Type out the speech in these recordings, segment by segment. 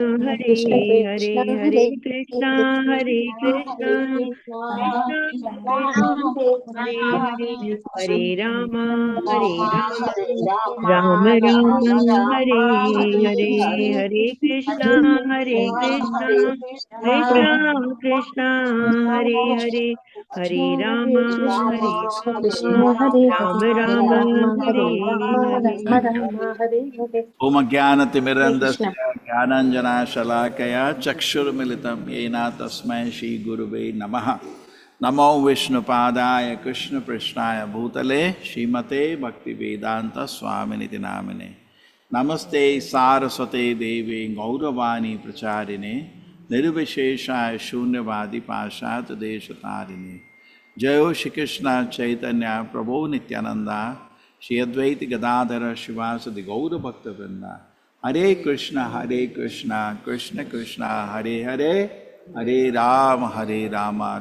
Hare Hare, Hare Krishna, Hare Krishna, Krishna Krishna, Hare Hare, Hare Rama, Hare Rama, Rama Rama, Hare Hare, Hare Krishna, Hare Krishna, Krishna Krishna, Hare Hare, Hare Rama, Hare Rama, Rama Rama, Hare Hare. Om Jnanatimirandasya Jnananjana Shalakaya Chakshurmilitam Yena Tasmai Shri Gurave Namaha. Namo Vishnu Padaya Krishna Prishnaya Bhutale Srimate Bhaktivedanta Swaminiti Namine. Namaste Saraswate Devi Gauravani Pracharine Nirvisheshaya Shunyavadi Pashat Deshatarine. Jayo Shri Krishna Chaitanya Prabhu Nityananda Shri Advaita Gadadhara Shivasadi Gaura Bhakta Vrinda. Hare Krishna, Krishna Krishna, Hare Hare, Hare Rama,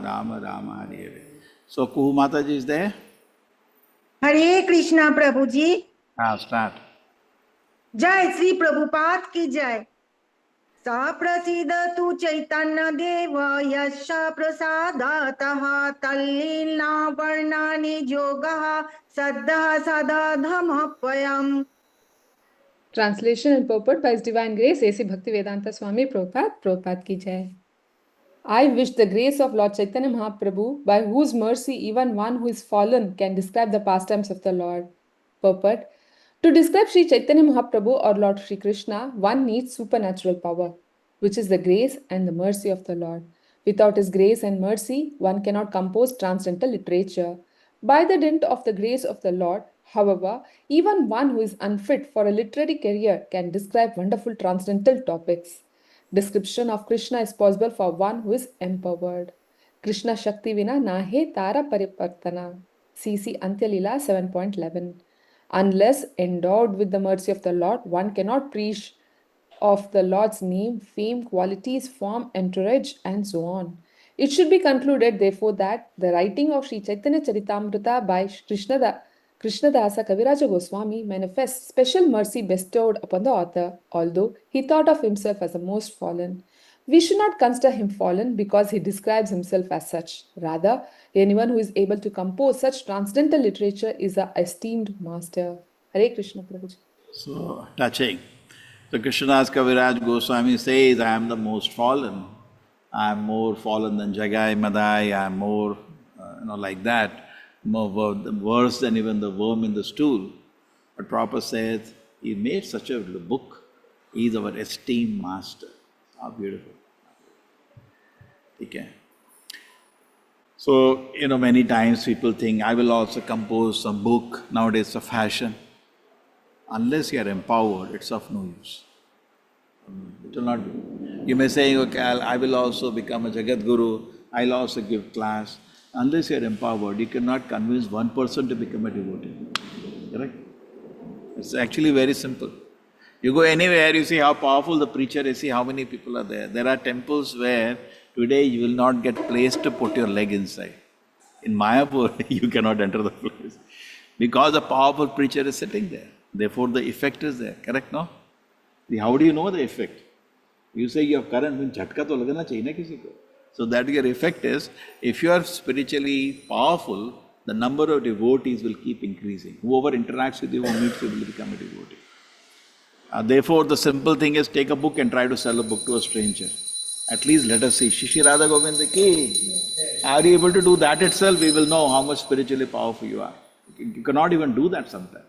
Rama Rama, Hare Hare. So Kuhu Mataji is there? Hare Krishna Prabhuji. Start. Jai Sri Prabhupada ki jai. Saprasidatu Chaitanya Deva Yasha Prasadataha Tallina Varnani Yogaha Saddha Sadadhamapayam. Translation and purport by His Divine Grace A.C. Bhaktivedanta Swami Prabhupada, Prabhupada ki jai. I wish the grace of Lord Chaitanya Mahaprabhu, by whose mercy even one who is fallen can describe the pastimes of the Lord. Purport. To describe Sri Chaitanya Mahaprabhu or Lord Sri Krishna, one needs supernatural power, which is the grace and the mercy of the Lord. Without His grace and mercy, one cannot compose transcendental literature. By the dint of the grace of the Lord, however, even one who is unfit for a literary career can describe wonderful transcendental topics. Description of Krishna is possible for one who is empowered. Krishna Shakti Vina Nahe Tara Paripartana. CC Antya Lila 7.11. Unless endowed with the mercy of the Lord, one cannot preach of the Lord's name, fame, qualities, form, entourage, and so on. It should be concluded, therefore, that the writing of Sri Chaitanya Charitamrita by Krishnadasa Kaviraja Goswami manifests special mercy bestowed upon the author, although he thought of himself as the most fallen. We should not consider him fallen because he describes himself as such. Rather, anyone who is able to compose such transcendental literature is an esteemed master. Hare Krishna Prabhuji. So touching. So Krishnadas Kaviraj Goswami says, I am the most fallen. I am more fallen than Jagai Madai. I am more, like that. More worse than even the worm in the stool. But Prabhupada says, he made such a book. He is our esteemed master. How beautiful. Okay. So, many times people think, I will also compose some book. Nowadays it's a fashion. Unless you are empowered, it's of no use. It will not be. You may say, okay, I will also become a Jagat Guru. I'll also give class. Unless you are empowered, you cannot convince one person to become a devotee. Correct? It's actually very simple. You go anywhere, you see how powerful the preacher is, see how many people are there. There are temples where today you will not get place to put your leg inside. In Mayapur, you cannot enter the place. Because a powerful preacher is sitting there. Therefore, the effect is there. Correct, no? How do you know the effect? You say you have current, then jhatka to lagana chahiye na kisi ko. So that your effect is, if you are spiritually powerful, the number of devotees will keep increasing. Whoever interacts with you or meets you will become a devotee. Therefore, the simple thing is take a book and try to sell a book to a stranger. At least let us see. Shishi Radha Govinda ki. Are you able to do that itself? We will know how much spiritually powerful you are. You cannot even do that sometimes.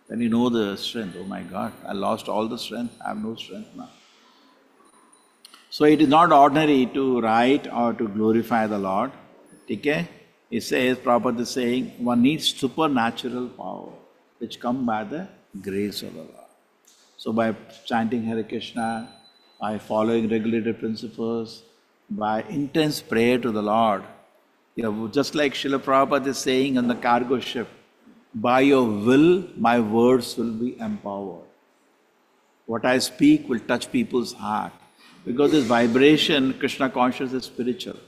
Then you know the strength. Oh my God, I lost all the strength. I have no strength now. So it is not ordinary to write or to glorify the Lord. Okay? He says, Prabhupada is saying, one needs supernatural power, which come by the grace of the Lord. So by chanting Hare Krishna, by following regulated principles, by intense prayer to the Lord, just like Srila Prabhupada is saying on the cargo ship, by your will, my words will be empowered. What I speak will touch people's heart. Because this vibration, Krishna consciousness is spiritual.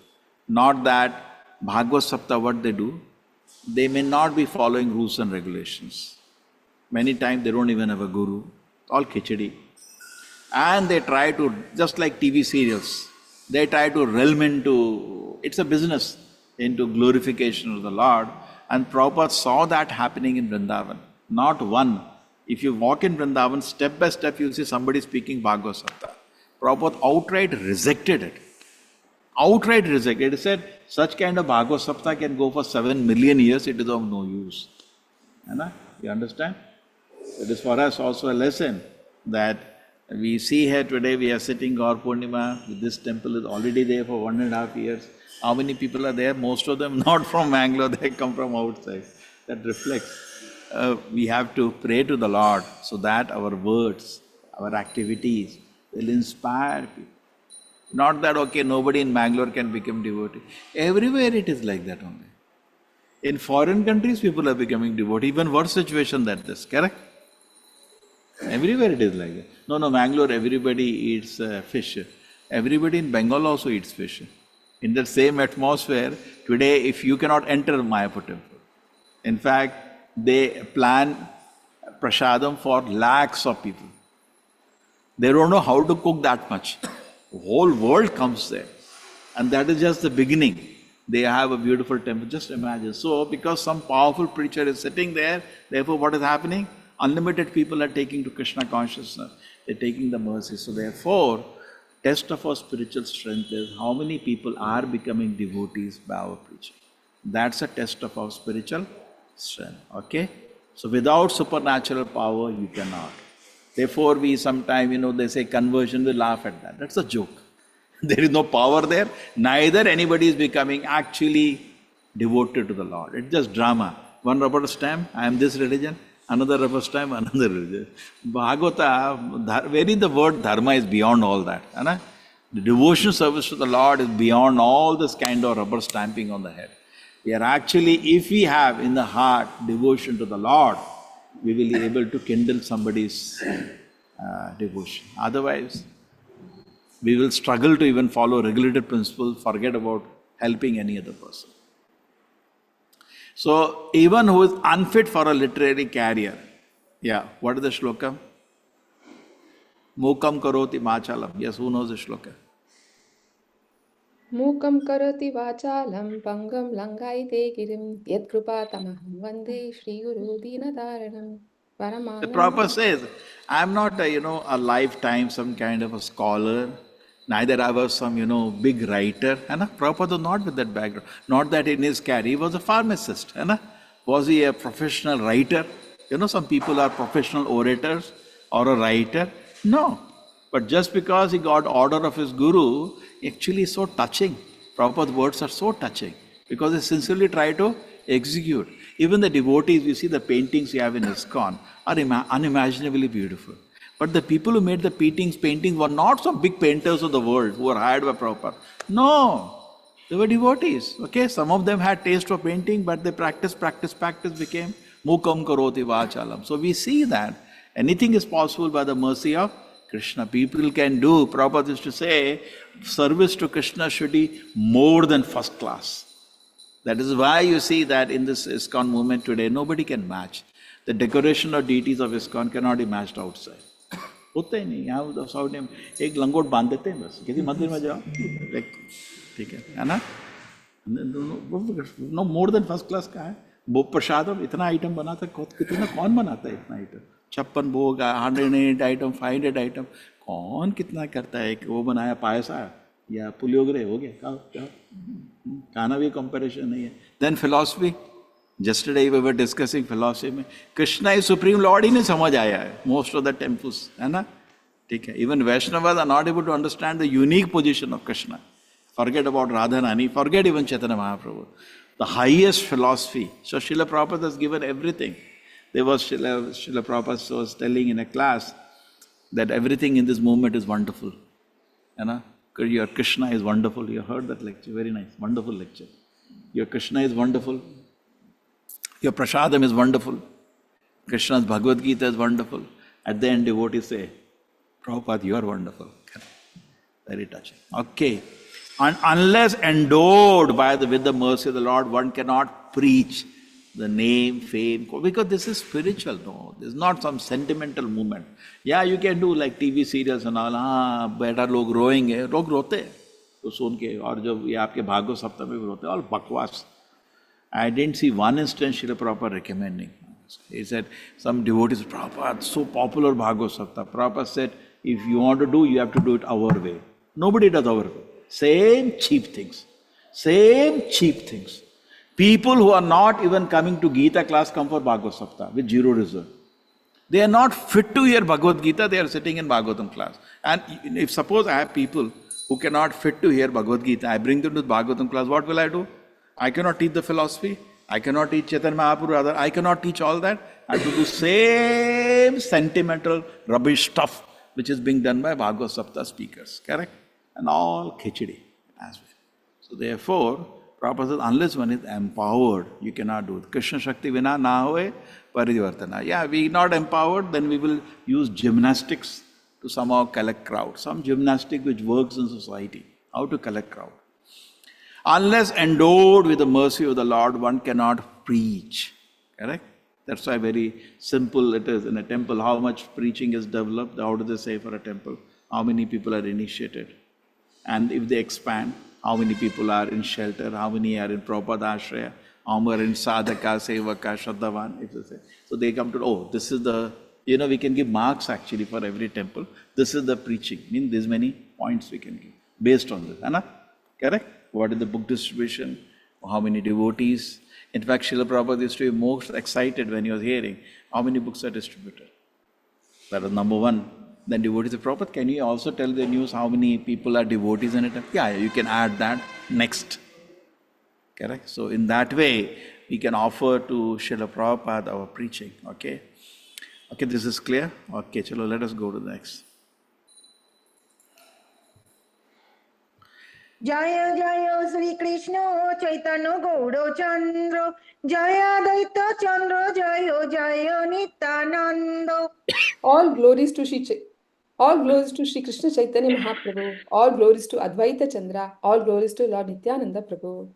Not that Bhagavad Sapta, what they do, they may not be following rules and regulations. Many times they don't even have a guru. All khichdi. And they try to, just like TV serials, they try to realm into, it's a business, into glorification of the Lord. And Prabhupada saw that happening in Vrindavan. Not one. If you walk in Vrindavan, step by step, you'll see somebody speaking Bhagavad Gita. Prabhupada outright rejected it. Outright rejected. He said, such kind of Bhagavad Sapta can go for 7 million years, it is of no use. You understand? It is for us also a lesson that we see here today, we are sitting Gaura Purnima, this temple is already there for 1.5 years. How many people are there? Most of them not from Mangalore, they come from outside. That reflects. We have to pray to the Lord so that our words, our activities will inspire people. Not that, okay, nobody in Mangalore can become devotee. Everywhere it is like that only. In foreign countries, people are becoming devotee. Even worse situation than this, correct? Everywhere it is like that. No, Mangalore, everybody eats fish. Everybody in Bengal also eats fish. In that same atmosphere, today, if you cannot enter Mayapur temple, in fact, they plan prasadam for lakhs of people. They don't know how to cook that much. The whole world comes there. And that is just the beginning. They have a beautiful temple, just imagine. So, because some powerful preacher is sitting there, therefore what is happening? Unlimited people are taking to Krishna consciousness. They're taking the mercy. So therefore, test of our spiritual strength is how many people are becoming devotees by our preaching. That's a test of our spiritual strength. Okay? So without supernatural power, you cannot. Therefore, we sometimes, they say conversion, we laugh at that. That's a joke. There is no power there. Neither anybody is becoming actually devoted to the Lord. It's just drama. One rubber stamp, I am this religion. Another rubber stamp, another religion. Bhagavata, wherein the word dharma is beyond all that. The devotion service to the Lord is beyond all this kind of rubber stamping on the head. We are actually, if we have in the heart devotion to the Lord, we will be able to kindle somebody's devotion. Otherwise, we will struggle to even follow regulated principles, forget about helping any other person. So, even who is unfit for a literary career, what is the shloka? Mukam karoti vachalam. Yes, who knows the shloka? Mukam karoti vachalam pangam langaite girim yat kripa tamaham vande Shri Guru Dinataranam Paramaham. The Prabhupada says, I am not a lifetime some kind of a scholar, neither I was some, big writer. Prabhupada was not with that background. Not that in his career, he was a pharmacist. Was he a professional writer? Some people are professional orators or a writer. No. But just because he got order of his guru, actually so touching. Prabhupada's words are so touching because they sincerely try to execute. Even the devotees, you see the paintings you have in ISKCON are unimaginably beautiful. But the people who made the paintings were not some big painters of the world who were hired by Prabhupada. No, they were devotees. Okay, some of them had taste for painting, but they practice became mukam karoti vachalam. So we see that anything is possible by the mercy of Krishna. People can do. Prabhupada used to say, service to Krishna should be more than first class. That is why you see that in this ISKCON movement today, nobody can match. The decoration of deities of ISKCON cannot be matched outside. होता ही नहीं, यहाँ south में एक लंगोट बांध देते हैं बस, किसी मंदिर में जाओ, ठीक है ना? No more than first class का है, वो प्रसाद इतना आइटम बनाता है, कितना कौन बनाता है इतना आइटम? 56 भोग, 108 आइटम, 500 आइटम, कौन कितना करता है? वो बनाया पायसा या पुलियोगरे हो गया, खाना भी कंपैरिजन नहीं है. Then philosophy, yesterday we were discussing philosophy में Krishna is supreme Lord ही नहीं समझ आया है most of the temples, है ना? ठीक है. Even Vaishnavas are not able to understand the unique position of Krishna. Forget about Radha Rani, forget even Chaitanya Mahaprabhu. The highest philosophy. So Srila Prabhupada has given everything. There was Srila Prabhupada was telling in a class that everything in this movement is wonderful. You know? Your Krishna is wonderful. You heard that lecture, very nice, wonderful lecture. Your Krishna is wonderful. Your prasadam is wonderful. Krishna's Bhagavad Gita is wonderful. At the end, devotees say, Prabhupada, you are wonderful. Very touching. Okay. And unless endowed with the mercy of the Lord, one cannot preach the name, fame, because this is spiritual, no. This is not some sentimental movement. Yeah, you can do like TV serials and all, हाँ बेटा लोग रोएंगे, लोग रोते हैं तो सुन के, और जब ये आपके भागवत सप्ताह में भी रोते हैं, all बकवास. I didn't see one instance Srila Prabhupada recommending. He said, some devotees, Prabhupada, so popular Bhagavad Sapta. Prabhupada said, if you want to do, you have to do it our way. Nobody does our way. Same cheap things. Same cheap things. People who are not even coming to Gita class come for Bhagavad Sapta with zero reserve. They are not fit to hear Bhagavad Gita, they are sitting in Bhagavatam class. And if suppose I have people who cannot fit to hear Bhagavad Gita, I bring them to Bhagavatam class, what will I do? I cannot teach the philosophy. I cannot teach Chaitanya Mahaprabhu, Radha. I cannot teach all that. I have to do same sentimental rubbish stuff which is being done by Bhagavad Sapta speakers. Correct? And all khichdi as well. So therefore, Prabhupada says, unless one is empowered, you cannot do it. Krishna Shakti vina na hoye parivartana. Yeah, we not empowered, then we will use gymnastics to somehow collect crowd. Some gymnastic which works in society. How to collect crowd. Unless endowed with the mercy of the Lord, one cannot preach. Correct? That's why very simple it is in a temple. How much preaching is developed? How do they say for a temple? How many people are initiated? And if they expand, how many people are in shelter? How many are in Prabhupada Ashraya? How many are in Sadhaka, Sevaka, Shraddhavan? If they say. So they come to, oh, this is the, we can give marks actually for every temple. This is the preaching. Means there's many points we can give based on this. Anna? Correct? What is the book distribution? How many devotees? In fact, Srila Prabhupada used to be most excited when he was hearing how many books are distributed. That was number one. Then devotees said, Prabhupada, can you also tell the news how many people are devotees in it? Yeah, you can add that next. Correct? So in that way, we can offer to Srila Prabhupada our preaching. Okay? Okay, this is clear? Okay, chalo, let us go to the next. जय जय श्री कृष्ण चैतन्य गौड़ चंद्र जय दैत्य चंद्र जय जय Nityanand. All glories to all glories to Sri Krishna Chaitanya Mahaprabhu. All glories to Advaita Chandra. All glories to Lord Nityananda Prabhu.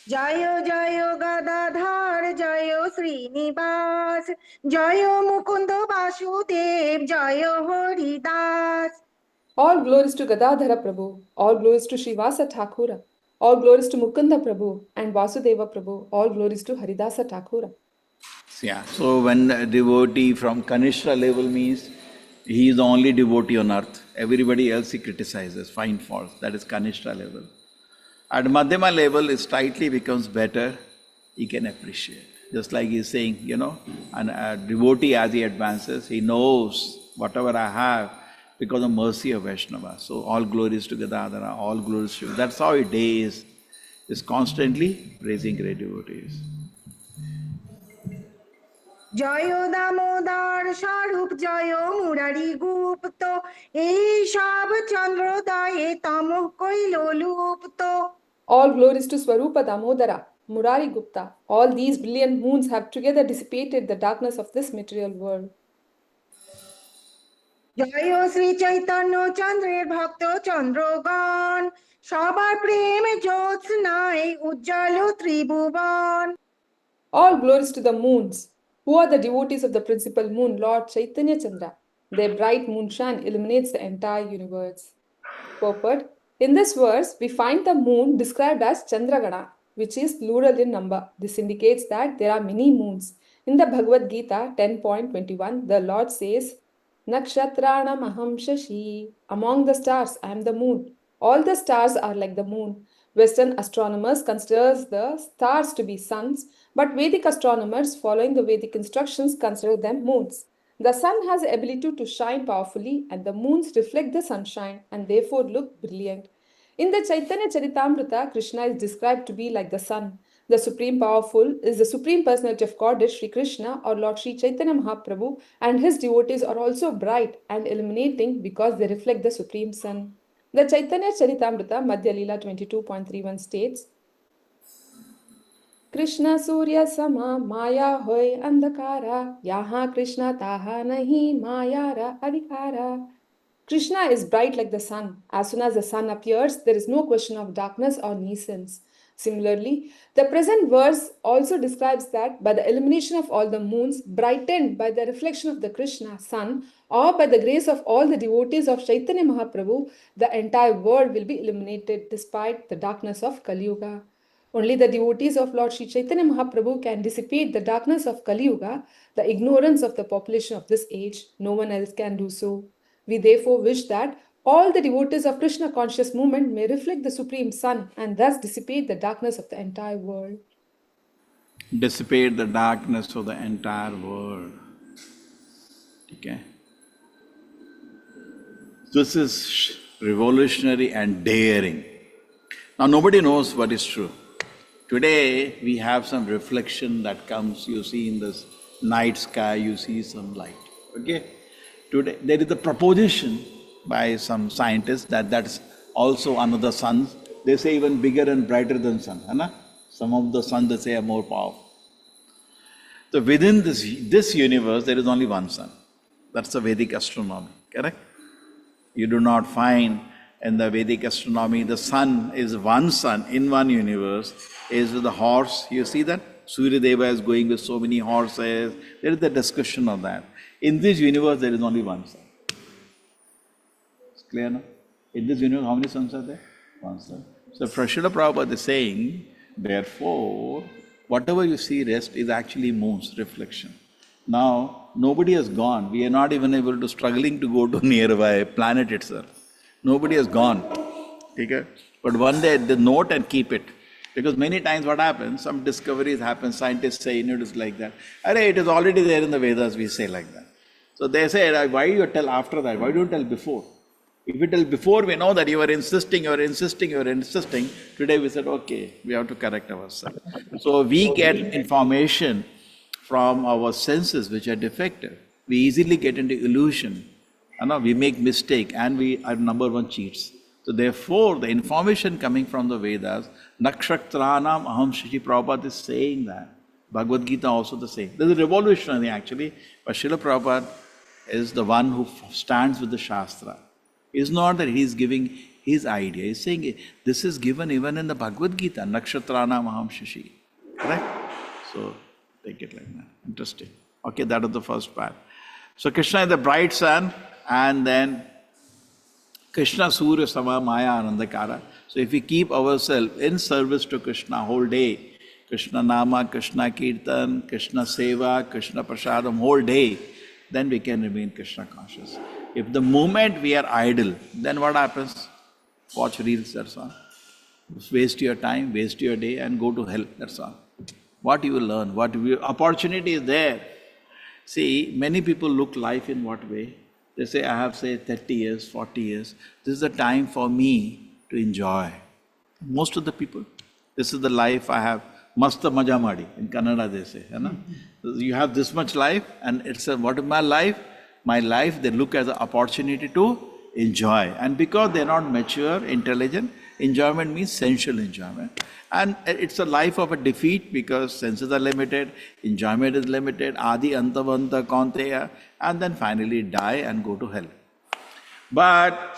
जय जय गदाधर जय श्रीनिवास जय मुकुंद वासुदेव जय Haridas. All glories to Gadadhara Prabhu, all glories to Srivasa Thakura, all glories to Mukunda Prabhu and Vasudeva Prabhu, all glories to Haridasa Thakura. Yeah, so when a devotee from Kanishta level means he is the only devotee on earth, everybody else he criticizes, find faults, that is Kanishta level. At Madhyama level, it slightly becomes better, he can appreciate. Just like he is saying, and a devotee as he advances, he knows whatever I have, because of mercy of Vaishnava. So all glories to Gadadhara, all glories to... That's how it is constantly praising great devotees. Jayo Damodar Sharup Jayo Murari Gupto Eshab Chandrodaye Tamu Koilo Lupto. All glories to Swarupa Damodara, Murari Gupta. All these brilliant moons have together dissipated the darkness of this material world. Jayo Sri Chaitanya Chandra Bhakta Chandrogan Shabar Prem Jyotsnai Ujjalo Tribhuvan. All glories to the moons. Who are the devotees of the principal moon, Lord Chaitanya Chandra? Their bright moonshine illuminates the entire universe. Purport. In this verse, we find the moon described as Chandragana, which is plural in number. This indicates that there are many moons. In the Bhagavad Gita 10.21, the Lord says, Nakshatranam aham shashi. Among the stars, I am the moon. All the stars are like the moon. Western astronomers consider the stars to be suns, but Vedic astronomers, following the Vedic instructions, consider them moons. The sun has the ability to shine powerfully, and the moons reflect the sunshine and therefore look brilliant. In the Chaitanya Charitamrita, Krishna is described to be like the sun. The Supreme Powerful is the Supreme Personality of Godhead, Sri Krishna or Lord Sri Chaitanya Mahaprabhu, and his devotees are also bright and illuminating because they reflect the Supreme Sun. The Chaitanya Charitamrita, Madhya Lila 22.31 states, Krishna Surya Sama Maya Hoy Andhakara Yaha Krishna Taha Nahi Mayara Adhikara. Krishna is bright like the sun. As soon as the sun appears, there is no question of darkness or nuisance. Similarly, the present verse also describes that by the elimination of all the moons, brightened by the reflection of the Krishna sun, or by the grace of all the devotees of Chaitanya Mahaprabhu, the entire world will be illuminated despite the darkness of Kali Yuga. Only the devotees of Lord Sri Chaitanya Mahaprabhu can dissipate the darkness of Kali Yuga, the ignorance of the population of this age. No one else can do so. We therefore wish that all the devotees of Krishna conscious movement may reflect the Supreme Sun and thus dissipate the darkness of the entire world. Dissipate the darkness of the entire world. Okay? This is revolutionary and daring. Now nobody knows what is true. Today we have some reflection that comes, you see in this night sky, you see some light. Okay? Today there is a proposition by some scientists that that's also another sun. They say even bigger and brighter than sun. Hai? Some of the sun they say are more powerful. So within this universe there is only one sun. That's the Vedic astronomy, correct? You do not find in the Vedic astronomy the sun is one sun in one universe, is with the horse. You see that? Surya Deva is going with so many horses. There is the discussion of that. In this universe there is only one sun. Clear now? In this universe, how many suns are there? One sun. So Srila Prabhupada is saying, therefore, whatever you see rest is actually moon's reflection. Now, nobody has gone. We are not even able to struggling to go to nearby planet itself. Nobody has gone. Okay? But one day they note and keep it. Because many times what happens, some discoveries happen, scientists say, it is like that. It is already there in the Vedas, we say like that. So they say, why do you tell after that? Why don't you tell before? If you tell before, we know that you are insisting. Today we said, okay, we have to correct ourselves. So we get information from our senses which are defective. We easily get into illusion. We make mistake and we are number one cheats. So therefore, the information coming from the Vedas, Nakshakranam Aham Shishi, Prabhupada is saying that. Bhagavad Gita also the same. This is revolutionary actually, but Srila Prabhupada is the one who stands with the Shastra. It's not that he's giving his idea. He's saying this is given even in the Bhagavad Gita, Nakshatrana Maham Shashi. Correct? So take it like that. Interesting. Okay, that is the first part. So Krishna is the bright sun, and then Krishna Surya Sama Maya Anandakara. So if we keep ourselves in service to Krishna whole day, Krishna Nama, Krishna Kirtan, Krishna Seva, Krishna Prasadam, whole day, then we can remain Krishna conscious. If the moment we are idle, then what happens? Watch reels, that's all. Waste your time, waste your day and go to hell, that's all. What you will learn, opportunity is there. See, many people look life in what way? They say, I have say 30 years, 40 years. This is the time for me to enjoy. Most of the people, this is the life I have. Masta maja madi, in Kannada they say. You have this much life and it's what is my life? My life, they look as an opportunity to enjoy. And because they're not mature, intelligent, enjoyment means sensual enjoyment. And it's a life of a defeat because senses are limited, enjoyment is limited, adi antavanta kaunteya, and then finally die and go to hell. But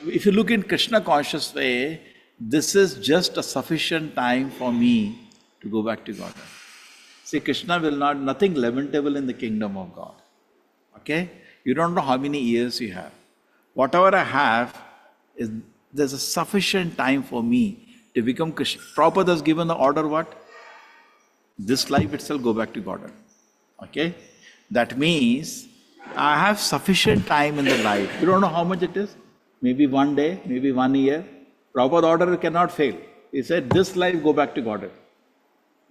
if you look in Krishna conscious way, this is just a sufficient time for me to go back to God. See, Krishna will not, nothing lamentable in the kingdom of God. Okay? You don't know how many years you have. Whatever I have, there's a sufficient time for me to become Krishna. Prabhupada has given the order what? This life itself go back to God. Okay? That means I have sufficient time in the life. You don't know how much it is? Maybe one day, maybe 1 year. Prabhupada order cannot fail. He said, this life go back to God.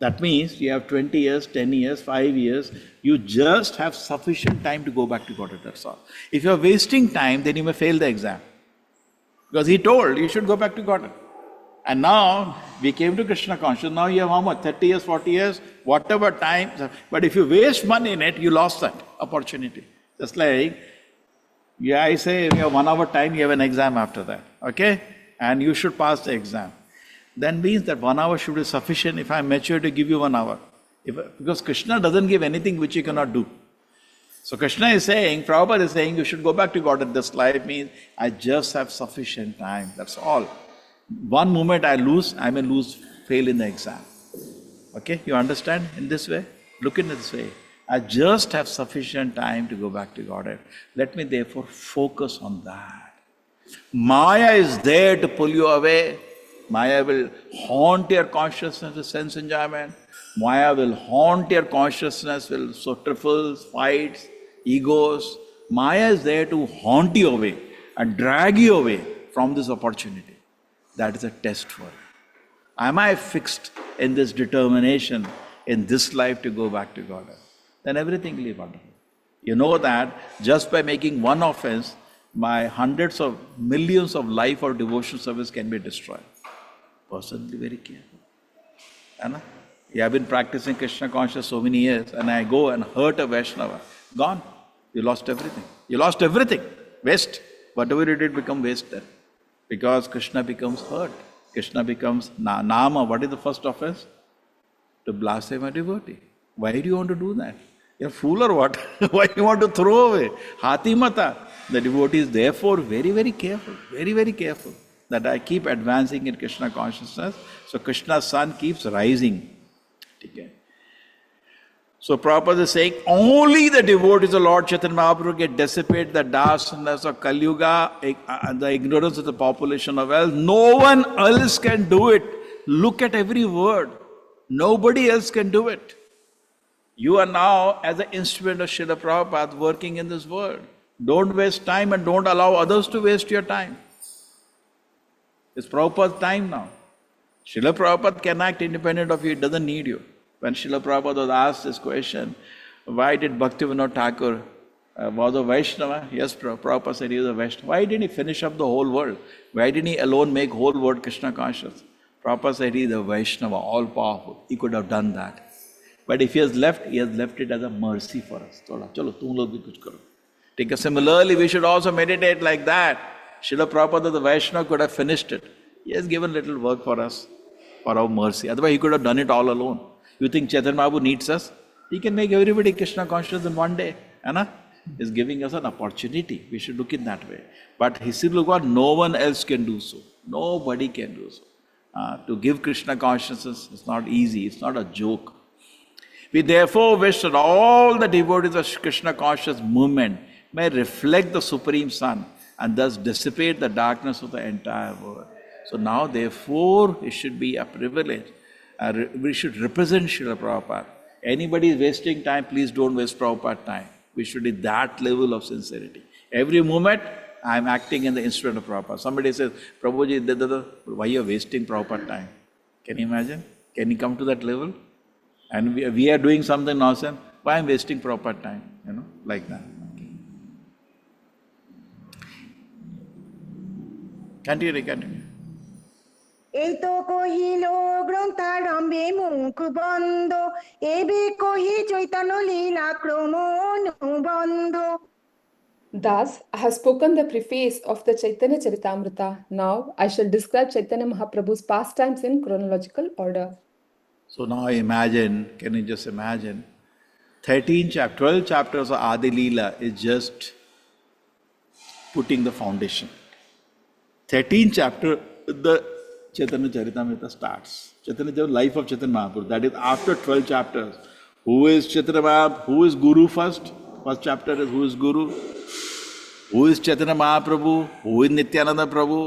That means you have 20 years, 10 years, 5 years. You just have sufficient time to go back to God. That's all. If you are wasting time, then you may fail the exam. Because he told you should go back to God. And now we came to Krishna consciousness. Now you have how much? 30 years, 40 years, whatever time. But if you waste money in it, you lost that opportunity. Just like, I say you have 1 hour time, you have an exam after that. Okay? And you should pass the exam. Then means that 1 hour should be sufficient if I am mature to give you 1 hour. Because Krishna doesn't give anything which you cannot do. So Krishna is saying, Prabhupada is saying, you should go back to God in this life means I just have sufficient time. That's all. One moment I lose, I may lose fail in the exam. Okay, you understand in this way? Look in this way. I just have sufficient time to go back to Godhead. Let me therefore focus on that. Maya is there to pull you away. Maya will haunt your consciousness with sense enjoyment. Maya will haunt your consciousness with so trifles, fights, egos. Maya is there to haunt you away and drag you away from this opportunity. That is a test for you. Am I fixed in this determination in this life to go back to God? Then everything will be wonderful. You know that just by making one offense, my hundreds of millions of life or devotion service can be destroyed. Personally, very careful. Anna? You have been practicing Krishna consciousness so many years, and I go and hurt a Vaishnava. Gone. You lost everything. You lost everything. Waste. Whatever you did become waste then. Because Krishna becomes hurt. Krishna becomes Nama. What is the first offense? To blaspheme a devotee. Why do you want to do that? You're a fool or what? Why do you want to throw away? Hati mata. The devotee is therefore very, very careful. Very, very careful. That I keep advancing in Krishna consciousness. So Krishna's sun keeps rising. Okay. So Prabhupada is saying, only the devotees of Lord Chaitanya Mahaprabhu can dissipate the darkness of Kali Yuga, the ignorance of the population of wealth. No one else can do it. Look at every word. Nobody else can do it. You are now as an instrument of Srila Prabhupada working in this world. Don't waste time and don't allow others to waste your time. It's Prabhupada's time now. Srila Prabhupada can act independent of you, it doesn't need you. When Srila Prabhupada was asked this question, why did Bhaktivinoda Thakur was a Vaishnava? Yes, Prabhupada said he was a Vaishnava. Why didn't he finish up the whole world? Why didn't he alone make whole world Krishna conscious? Prabhupada said he is a Vaishnava, all powerful. He could have done that. But if he has left it as a mercy for us. Chalo, tum log bhi kuch karo. Take similarly, we should also meditate like that. Srila Prabhupada, the Vaishnava, could have finished it. He has given little work for us, for our mercy. Otherwise, he could have done it all alone. You think Chaitanya Mahaprabhu needs us? He can make everybody Krishna conscious in one day. Anna? He's giving us an opportunity. We should look in that way. But no one else can do so. Nobody can do so. To give Krishna consciousness is not easy. It's not a joke. We therefore wish that all the devotees of Krishna conscious movement may reflect the Supreme Sun and thus dissipate the darkness of the entire world. So now therefore it should be a privilege. We should represent Srila Prabhupada. Anybody is wasting time, please don't waste Prabhupada time. We should be that level of sincerity. Every moment, I am acting in the instrument of Prabhupada. Somebody says, Prabhuji, why you are wasting Prabhupada time? Can you imagine? Can you come to that level? And we are doing something nonsense. Why I am wasting Prabhupada time? Like that. Continue. এই তো কহিল গ্রন্থারম্ভে মুখ বন্ধ এবে কহি চৈতন্য লীলা ক্রম অনুবন্ধ. Thus, I have spoken the preface of the Chaitanya Charitamrita. Now, I shall describe Chaitanya Mahaprabhu's pastimes in chronological order. So now imagine, can you just imagine, 12 chapters of Adi Lila is just putting the foundation. 13th chapter, the Chaitanya Charitamrita starts. Chaitanya life of Chaitanya Mahaprabhu. That is after 12 chapters. Who is Chaitanya Mahaprabhu? Who is Guru first? First chapter is who is Guru? Who is Chaitanya Mahaprabhu? Who is Nityananda Prabhu?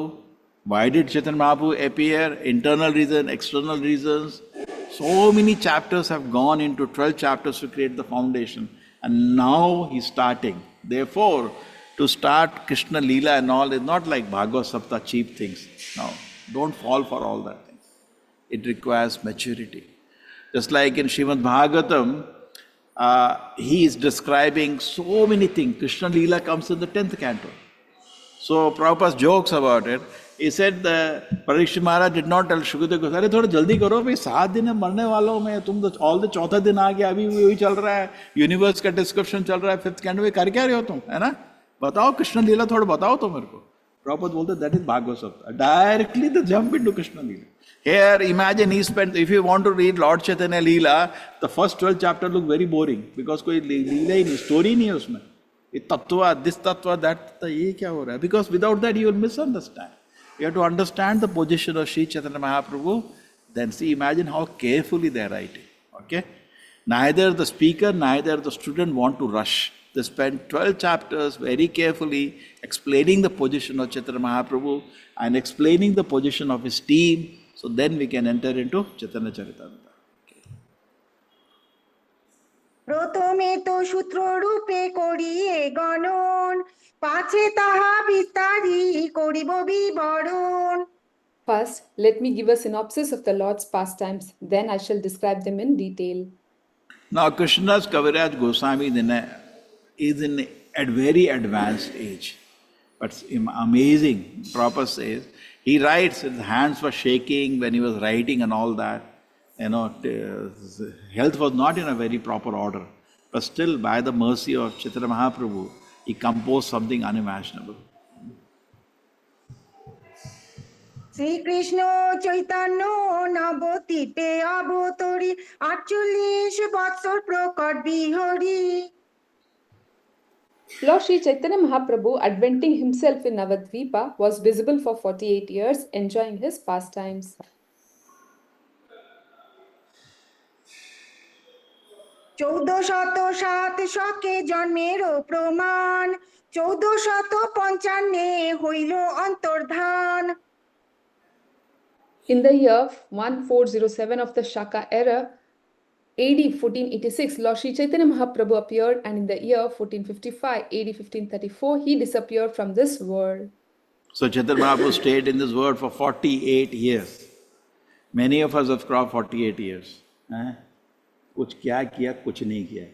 Why did Chaitanya Mahaprabhu appear? Internal reason, external reasons. So many chapters have gone into 12 chapters to create the foundation. And now he's starting. Therefore, to start Krishna Lila and all is not like Bhagavad Sapta, cheap things. No. Don't fall for all that thing. It requires maturity. Just like in Srimad Bhagavatam, he is describing so many things. Krishna Lila comes in the 10th canto. So Prabhupada jokes about it. He said Parikshit Maharaj did not tell Shukadeva Goswami, "Arey thoda jaldi karo, bhai 7 दिन में मरने वालों में तुम तो all the चौथा दिन आ गया, अभी वही चल रहा है, यूनिवर्स का डिस्क्रिप्शन चल रहा है, 5th canto में कर क्या रहे हो तुम, है ना? बताओ कृष्ण लीला थोड़ा बताओ तो मेरे को." Prabhupada बोलते that is Bhagavad Gita. Directly they jump into Krishna Lila. Here, imagine he spent, if you want to read Lord Chaitanya Lila, the first 12 chapters look very boring because कोई लीला ही नहीं, story नहीं है उसमें. ये तत्व, this तत्व, that तत्व, ये क्या हो रहा है? Because without that you will misunderstand. You have to understand the position of Sri Chaitanya Mahaprabhu. Then see, imagine how carefully they are writing. Okay? Neither the speaker, neither the student want to rush. They spend 12 chapters very carefully explaining the position of Chaitanya Mahaprabhu and explaining the position of his team. So then we can enter into Chaitanya Charitamrita. প্রথমে তো সূত্র রূপে করিয়ে গণন, পাছে তাহা বিস্তারি করিব বিবরণ। First, let me give a synopsis of the Lord's pastimes, then I shall describe them in detail. Now Krishnadas Kaviraj Goswami is in a very advanced age. But amazing, Prabhupada says, he writes, his hands were shaking when he was writing and all that. You know, health was not in a very proper order. But still, by the mercy of Chaitanya Mahaprabhu, he composed something unimaginable. Shrikrishna Chaitanya নবদ্বীপে অবতরী 48 বৎসর প্রকট বিহরি। Lord Sri Chaitanya Mahaprabhu, adventing himself in Navadvipa, was visible for 48 years, enjoying his pastimes. 1407 শকে জন্মেরও প্রমাণ, 1455 হইল অন্তর্ধান। In the year 1407 of the Shaka era, AD 1486, Lord Sri Chaitanya Mahaprabhu appeared, and in the year 1455, AD 1534, he disappeared from this world. So Chaitanya Mahaprabhu stayed in this world for 48 years. Many of us have crossed 48 years. कुछ क्या किया, कुछ नहीं किया.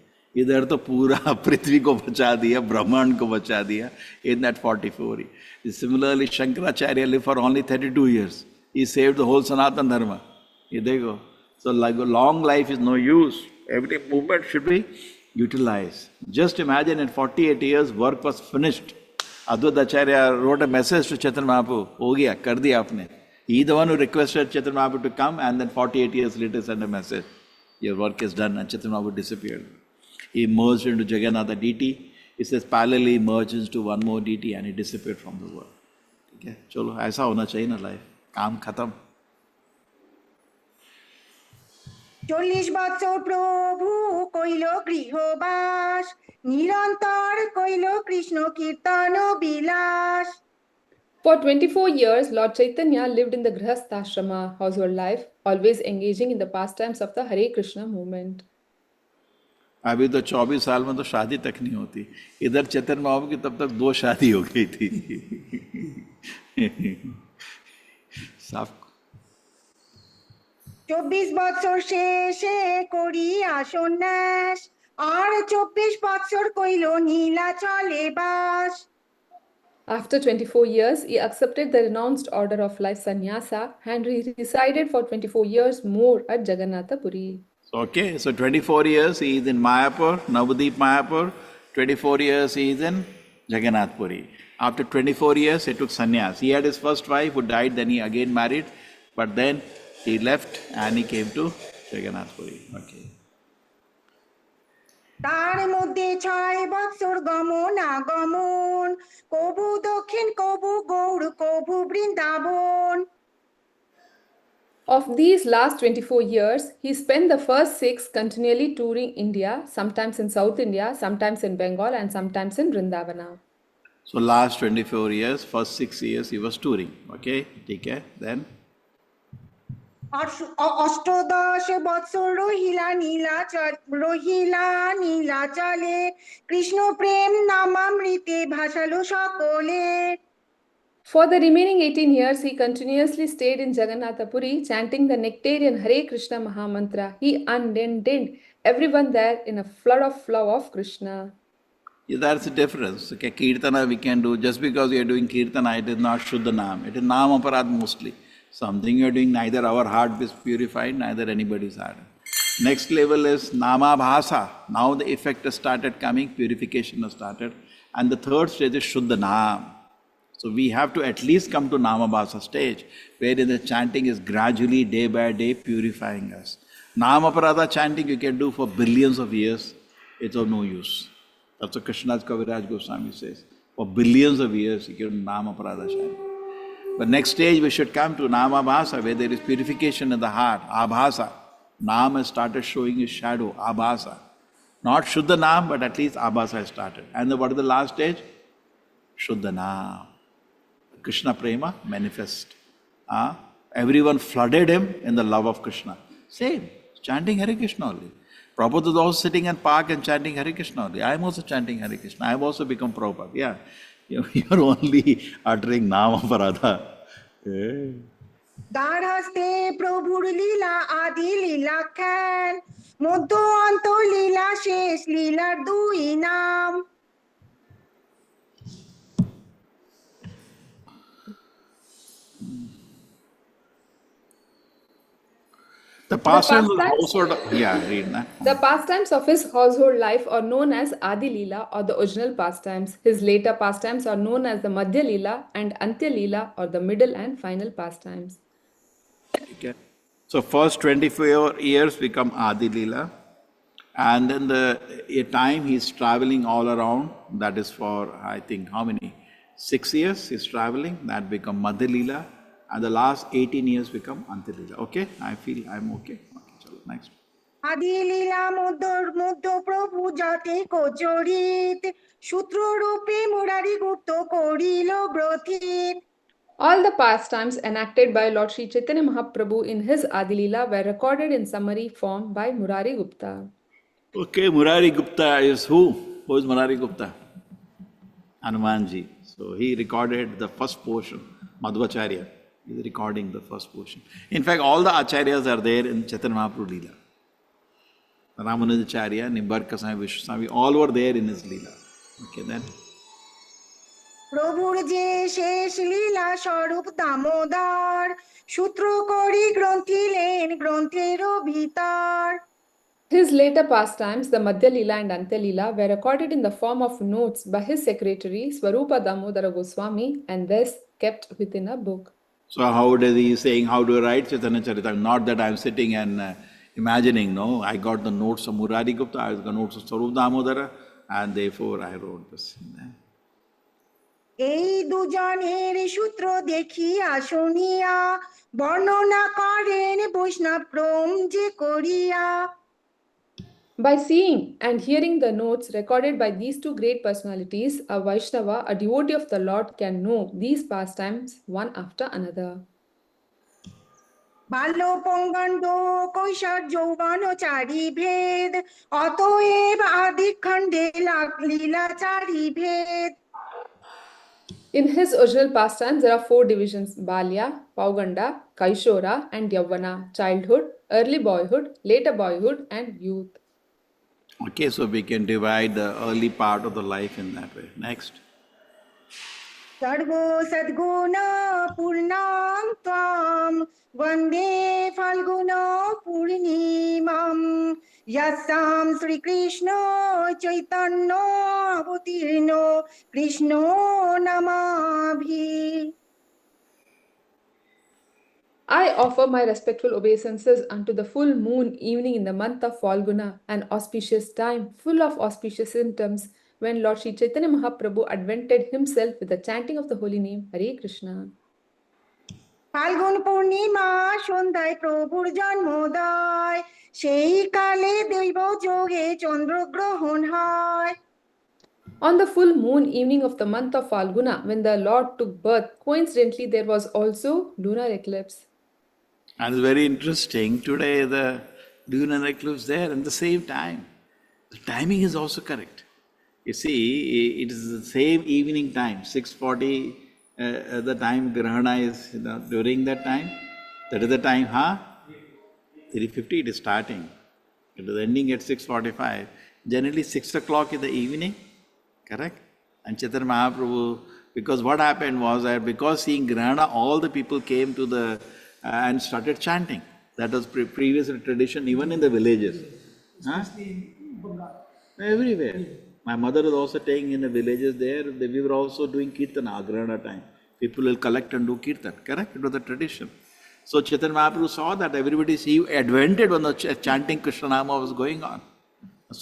इधर तो पूरा पृथ्वी को बचा दिया, ब्रह्मांड को बचा दिया in that 44 years. Similarly, Shankaracharya lived for only 32 years. He saved the whole Sanatana Dharma. You देखो. So like a long life is no use. Every movement should be utilized. Just imagine in 48 years work was finished. Advaita Acharya wrote a message to Chaitanya Mahaprabhu. हो गया, कर दिया आपने. He the one who requested Chaitanya Mahaprabhu to come, and then 48 years later sent a message. Your work is done, and Chaitanya Mahaprabhu disappeared. He merged into Jagannatha deity. He says parallelly merged into one more deity, and he disappeared from the world. Okay? चलो ऐसा होना चाहिए ना life. काम खत्म. 40 বৎসর প্রভু কইল গৃহবাস, নিরন্তর কইল কৃষ্ণ কীর্তন বিলাস। For 24 years, Lord Chaitanya lived in the Grihastha-ashrama, household life, always engaging in the pastimes of the Hare Krishna movement. अभी तो 24 साल में तो शादी तक नहीं होती. इधर चैतन्य महाप्रभु की तब तक 2 शादी हो गई थी. साफ 24 বৎসর শেষে করিয়া সন্ন্যাস, আর 24 বৎসর কইল নীলাচলে বাস। After 24 years, he accepted the renounced order of life sannyasa and he resided for 24 years more at Jagannatha Puri. Okay, so 24 years he is in Mayapur, Navadip Mayapur. 24 years he is in Jagannath Puri. After 24 years he took sannyas. He had his first wife who died, then he again married, but then he left and he came to Jagannath Puri. Okay. তার মধ্যে 6 বৎসর গমন আগমন, কবু দক্ষিণ কবু গৌড় কবু Vrindavan. Of these last 24 years, he spent the first 6 continually touring India, sometimes in South India, sometimes in Bengal, and sometimes in Vrindavana. So last 24 years, first 6 years he was touring. Okay, take care. Then 18 বৎসর রহিলা নীলাচলে, কৃষ্ণ প্রেম নামামৃতে ভাসালো সকলে। For the remaining 18 years, he continuously stayed in Jagannatha Puri, chanting the nectarian Hare Krishna Mahamantra. He undid everyone there in a flood of flow of Krishna. yeah, that's the difference. Okay, Kirtana we can do. Just because we are doing Kirtana, it is not Shuddha Nam. It is Nam Aparad mostly. Something you are doing, neither our heart is purified, neither anybody's heart. Next level is Nama Bhasa. Now the effect has started coming, purification has started. And the third stage is Shuddha Nam. So we have to at least come to Nama Bhasa stage, wherein the chanting is gradually, day by day, purifying us. Nama Aparada chanting you can do for billions of years, it's of no use. That's what Krishnadas Kaviraj Goswami says. For billions of years you can do Nama Aparada chanting. But next stage we should come to Namabhasa, where there is purification in the heart, Abhasa. Nam has started showing his shadow, Abhasa. Not Shuddha Nam, but at least Abhasa has started. And what is the last stage? Shuddha Nam. Krishna Prema manifest. Everyone flooded him in the love of Krishna. Same, chanting Hare Krishna only. Prabhupada is also sitting in park and chanting Hare Krishna only. I am also chanting Hare Krishna. I have also become Prabhupada. Yeah, you are only uttering Nama of Radha. Yeah. Garhaste Prabhur Lila Adi Lila Khan Muddo Anto Lila Shesh Lila Dui Nam. The pastimes of household, read that. The pastimes of his household life are known as Adi Lila or the original pastimes. His later pastimes are known as the Madhya Lila and Antya Lila or the middle and final pastimes. Okay. So first 24 years become Adi Lila, and then a time he's traveling all around, that is for I think how many? 6 years he's traveling, that become Madhya Lila, and the last 18 years become Antya Lila. Okay? I feel I'm okay. Okay, chalo, next. Adi Lila Muddo Prabhu Jate Kochorit Shutro Rupe Murari Gupto Korilo Brothit. All the pastimes enacted by Lord Sri Chaitanya Mahaprabhu in his Adi Lila were recorded in summary form by Murari Gupta. Okay, Murari Gupta is who? Who is Murari Gupta? Hanumanji. So he recorded the first portion, Madhvacharya. He's recording the first portion. In fact, all the acharyas are there in Chaitanya Mahaprabhu Lila. Ramanujacharya, Nimbarka Swami, Vishnu Swami, all were there in his Lila. Okay, then. প্রভুর যে শেষ লীলা স্বরূপ দামোদর সূত্র করি গ্রন্থিলেন গ্রন্থেরও ভিতর. His later pastimes, the Madhya Lila and Antya Lila, were recorded in the form of notes by his secretary Swarupa Damodara Goswami and thus kept within a book. So how does he saying, how do I write Chaitanya Charitamrita? Not that I am sitting and imagining, no. I got the notes of Murari Gupta, I got the notes of Swarupa Damodara, and therefore I wrote this. এই দুজনের সূত্র দেখিয়া শুনিয়া বর্ণনা করেন বৈষ্ণব ক্রম যে করিয়া. By seeing and hearing the notes recorded by these two great personalities, a Vaishnava, a devotee of the Lord, can know these pastimes one after another. বাল্য পঙ্গণ্ড কৈশোর যৌবন চারি ভেদ অতএব আদিখণ্ডে লীলা চারি ভেদ. In his original pastimes, there are 4 divisions: Balya, Pauganda, Kaishora, and Yavana, childhood, early boyhood, later boyhood, and youth. Okay, so we can divide the early part of the life in that way. Next. Sarvo Sadguna Purnam Tvam Vande Falguna Purnimam Yasam Sri Krishna Chaitanya Avatirno Krishna Namabhi. I offer my respectful obeisances unto the full moon evening in the month of Falguna, an auspicious time full of auspicious symptoms, when Lord Sri Chaitanya Mahaprabhu advented himself with the chanting of the holy name Hare Krishna. ফাল্গুন পূর্ণিমা সন্ধ্যায় প্রভুর জন্মোদয় সেই কালে দৈব যোগে চন্দ্রগ্রহণ হয়. On the full moon evening of the month of Falguna, when the Lord took birth, coincidentally there was also lunar eclipse. And it's very interesting, today the lunar eclipse there at the same time. The timing is also correct. You see, it is the same evening time, 6:40, the time Grahana is, during that time. That is the time, 3:50 it is starting. It is ending at 6:45. Generally 6 o'clock in the evening, correct? And Chaitanya Mahaprabhu, because what happened was that because seeing Grahana, all the people came to the and started chanting. That was previous tradition even in the villages. Everywhere. My mother was also staying in the villages there. We were also doing kirtana, Grahana time. People will collect and do kirtan, correct? It was the tradition. So Chaitanya Mahaprabhu saw that everybody, he advented when the chanting Krishna Nama was going on.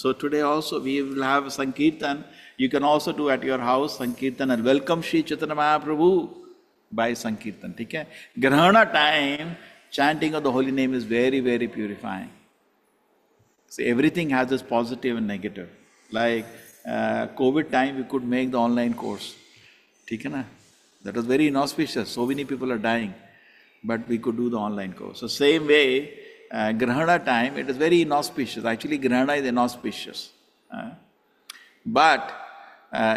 So today also we will have Sankirtan. You can also do at your house Sankirtan and welcome Sri Chaitanya Mahaprabhu. by Sankirtan. Okay? Grahana time, chanting of the holy name is very, very purifying. So everything has its positive and negative. Like COVID time, we could make the online course. ठीक है ना? That was very inauspicious. So many people are dying, but we could do the online course. So same way, Grahana time, it is very inauspicious. Actually, Grahana is inauspicious. But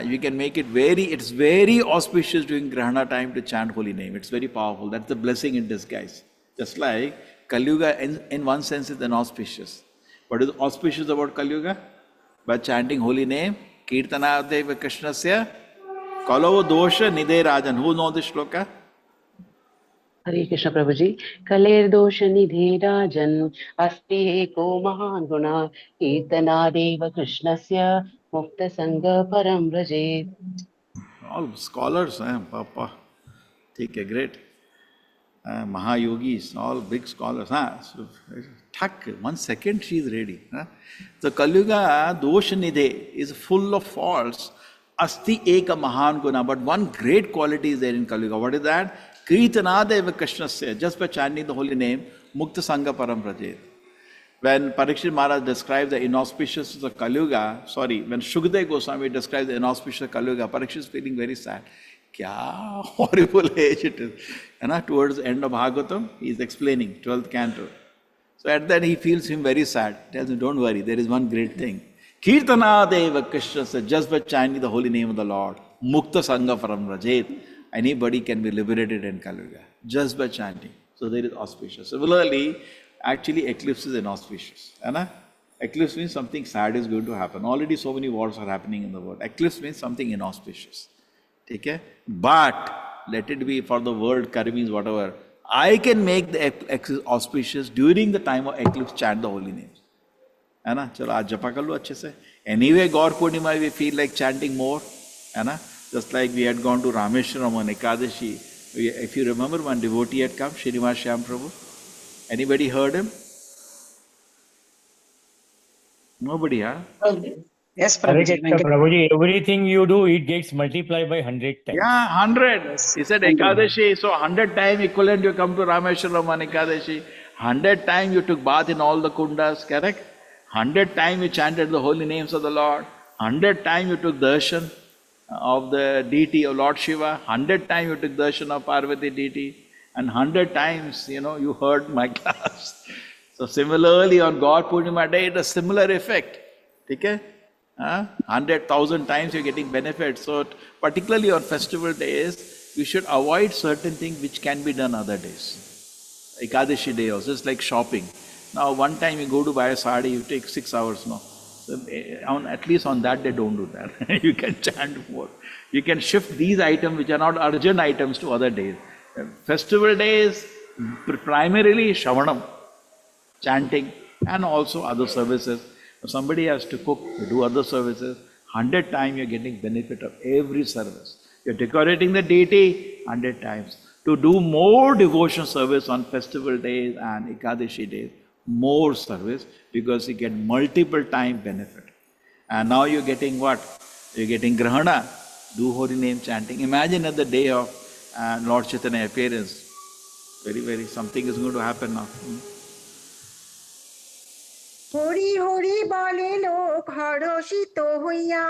you can make it it's very auspicious during Grahana time to chant holy name. It's very powerful. That's the blessing in disguise. Just like Kali Yuga in one sense is inauspicious. What is auspicious about Kali Yuga? By chanting holy name, Kirtana Deva Krishnasya, Kalo Dosha Nide Rajan. Who knows this shloka? Hare Krishna Prabhuji. Kaler dosha nidhe rajan asti eko mahan guna kirtana deva krishnasya mukta sangha param vrajet. All scholars, Papa. Take a great. Mahayogis, all big scholars. So, 1 second she is ready. The Kali Yuga dosha nidhe is full of faults. Asti eka mahan guna. But one great quality is there in Kali Yuga. What is that? Kritanadeva Krishnasya, just by chanting the holy name, Mukta Sangha Param Prajet. When Parikshit Maharaj describes the inauspiciousness of Kali Yuga, when Shukadeva Goswami describes the inauspicious of Kali Yuga, Parikshit is feeling very sad. Kya horrible age it is. And towards the end of Bhagavatam, he is explaining, 12th canto. So at that he feels him very sad. He tells him, don't worry, there is one great thing. Kirtanadeva Krishnasya, just by chanting the holy name of the Lord, Mukta Sangha Param Prajet. Anybody can be liberated in Kali Yuga just by chanting. So there is auspicious. Similarly, actually eclipse is inauspicious. Eclipse means something sad is going to happen. Already so many wars are happening in the world. Eclipse means something inauspicious. Okay? But let it be for the world, Karmis, whatever. I can make the eclipse auspicious during the time of eclipse, chant the holy names. Chalo, aaj japa kar lo achhe se. Anyway, Gaur Purnima, we feel like chanting more. Just like we had gone to Rameshwaram on Ekadashi. If you remember, one devotee had come, Srinivas Shyam Prabhu. Anybody heard him? Nobody, huh? Yes, Prabhuji. Everything you do, it gets multiplied by 100 times. Yeah, 100. He said Ekadashi, so 100 times equivalent you come to Rameshwaram on Ekadashi. 100 times you took bath in all the kundas, correct? 100 times you chanted the holy names of the Lord. 100 times you took darshan of the deity of Lord Shiva, 100 times you took darshan of Parvati deity, and 100 times, you heard my class. So similarly on God Purnima day, it has similar effect. Okay? 100,000 times you're getting benefit. So particularly on festival days, we should avoid certain things which can be done other days. Ekadashi day also, it's like shopping. Now one time you go to buy a sari, you take 6 hours now. So at least on that day, don't do that. You can chant more. You can shift these items which are not urgent items to other days. Festival days, primarily Shravanam, chanting, and also other services. If somebody has to cook, to do other services, 100 times you're getting benefit of every service. You're decorating the deity 100 times. To do more devotion service on festival days and Ekadashi days, more service, because you get multiple time benefit. And now you're getting what? You're getting Grahana, do holy name chanting. Imagine at the day of Lord Chaitanya appearance, very, something is going to happen now. Hari Hari বলে লোক হরষিত হইয়া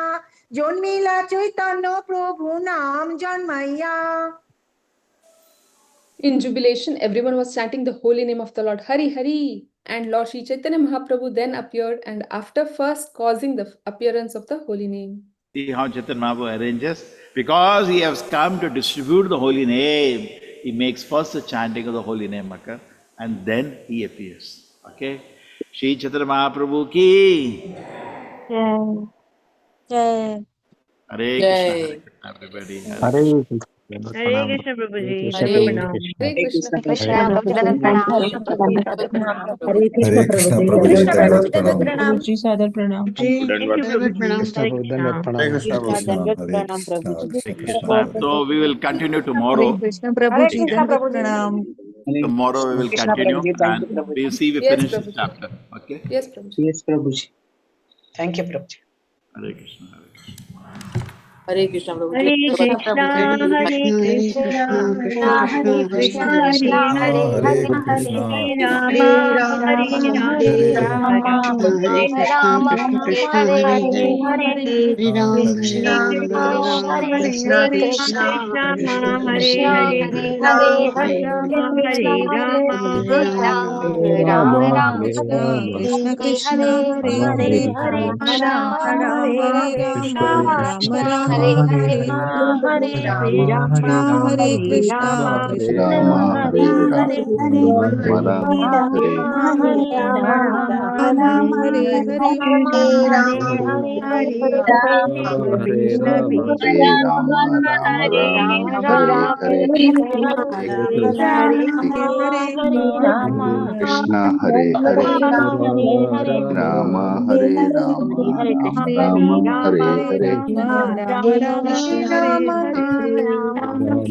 জন্মিলা চৈতন্য প্রভু নাম জন্মাইয়া. In jubilation, everyone was chanting the holy name of the Lord, Hari Hari. And Lord Sri Chaitanya Mahaprabhu then appeared, and after first causing the appearance of the holy name. See how Chaitanya Mahaprabhu arranges? Because he has come to distribute the holy name, he makes first the chanting of the holy name occur, and then he appears. Okay? Shri Chaitanya Mahaprabhu ki Jai. Hare Krishna, everybody. Hare Krishna Prabhuji. Hare Pranam. Krishna. Krishna Prabhupada Pranam. Hare Krishna Prabhuji Dandavat Pranam. Prabhuji Sadar Pranam. Krishna Prabhuji Krishna Hare Prabhuji Krishna. Dandavat Pranam. Hare Krishna. So we will continue tomorrow. Krishna Prabhuji Dandavat Pranam. Tomorrow we will continue and we will see we Yes, finish this Prabhuji. chapter. Okay? Yes, Prabhuji. Yes, Prabhuji. Thank you, Prabhuji. Hare Krishna. Hare Krishna Hare Krishna. Krishna Hare Krishna Krishna Hare Hare Hare Krishna Hare Rama Hare Rama Hare Rama Krishna Krishna Hare Hare Krishna Hare Krishna Krishna Hare Hare Hare Krishna Hare Rama Rama Krishna Hare Krishna Krishna Hare Hare Hare Hare Hare Rama Rama Rama Hare Hare Rama Rama Krishna Rama Hare Hare Rama Hare Hare Rama Krishna Hare Hare Krishna Rama Krishna Hare Hare Hare Hare Rama Hare Rama Rama Hare Hare Hare Rama Hare Rama Krishna Krishna Hare Rama Hare Hare Rama Krishna Hare Hare Hare Hare Hare Rama Krishna Hare Rama Hare Krishna Rama Rama Hare Hare Hare Rama Rama Rama Hare Rama Krishna Hare Hare Hare Rama